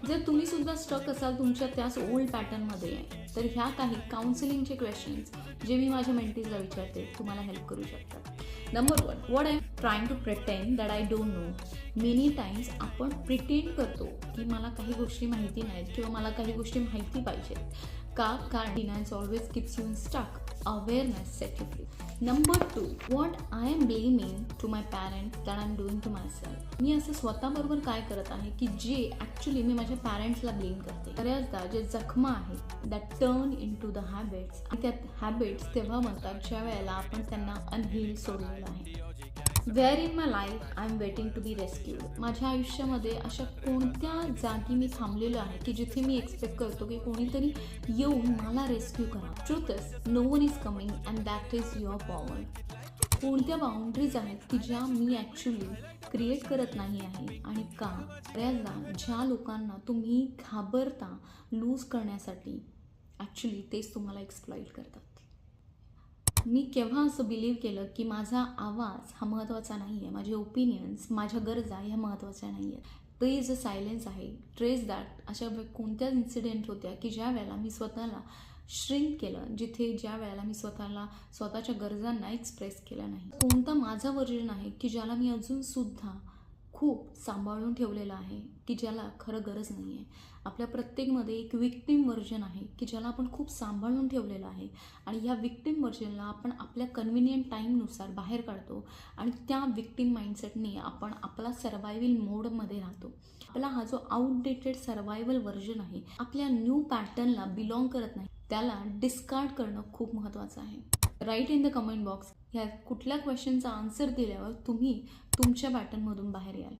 जर तुम्ही सुद्धा स्टक असाल तुमच्या त्याच ओल्ड पॅटर्नमध्ये, तर ह्या काही काउन्सिलिंगचे क्वेश्चन्स जे मी माझ्या मेंटीजला विचारते तुम्हाला हेल्प करू शकतात. Number 1, what I am trying to pretend that I don't know. Many times आपण प्रिटेंड करतो की मला काही गोष्टी माहिती नाहीत किंवा मला काही गोष्टी माहिती पाहिजेत. कारण ignorance always keeps you in stuck. Awareness set you free. Number 2, what I am blaming to my parent that I am doing to myself. मी असं स्वतःबरोबर काय करत आहे की जे ॲक्च्युली मी माझ्या पॅरेंट्सला ब्लेम करते. बऱ्याचदा जे जखमा आहेत that turn into the habits, आणि त्या हॅबिट्स तेव्हा म्हणतात ज्या वेळेला आपण त्यांना अनहील सोडलेलं आहे. Where in my life I am waiting to be rescued. माझ्या आयुष्यामध्ये अशा कोणत्या जागी मी थांबलेलो आहे की जिथे मी एक्सपेक्ट करतो की कोणीतरी येऊन मला रेस्क्यू करा. Truth is no one is coming and that is your power. कोणत्या बाउंड्रीज आहेत की ज्या मी ॲक्च्युली क्रिएट करत नाही आहे आणि का? बऱ्याचदा ज्या लोकांना तुम्ही घाबरता लूज करण्यासाठी ॲक्च्युली तेच तुम्हाला एक्सप्लॉइट करतात. मी केव्हा असं बिलीव्ह केलं की माझा आवाज हा महत्त्वाचा नाही आहे, माझे ओपिनियन्स, माझ्या गरजा ह्या महत्त्वाच्या नाही आहेत. ते जे सायलेन्स आहे, ट्रेस दॅट. अशा कोणत्या इन्सिडेंट होत्या की ज्या वेळेला मी स्वतःला श्रिंक केलं, जिथे ज्या वेळेला मी स्वतःच्या गरजांना एक्सप्रेस केलं नाही. कोणता माझा व्हर्जन आहे की ज्याला मी अजूनसुद्धा खूप सांभाळून ठेवलेलं आहे की ज्याला खरं गरज नाही आहे. आपल्या प्रत्येकमध्ये एक विक्टिम व्हर्जन आहे की ज्याला आपण खूप सांभाळून ठेवलेलं आहे आणि ह्या विक्टिम व्हर्जनला आपण आपल्या कन्व्हिनियंट टाईमनुसार बाहेर काढतो आणि त्या विक्टिम माइंडसेटने आपण आपला सर्वायवल मोडमध्ये राहतो. आपला हा जो आउटडेटेड सर्वायवल व्हर्जन आहे, आपल्या न्यू पॅटर्नला बिलॉंग करत नाही, त्याला डिस्कार्ड करणं खूप महत्त्वाचं आहे. Write in the comment box ह्या कुठल्या क्वेश्चनचा आन्सर दिल्यावर तुम्ही तुमच्या पॅटर्नमधून बाहेर याल.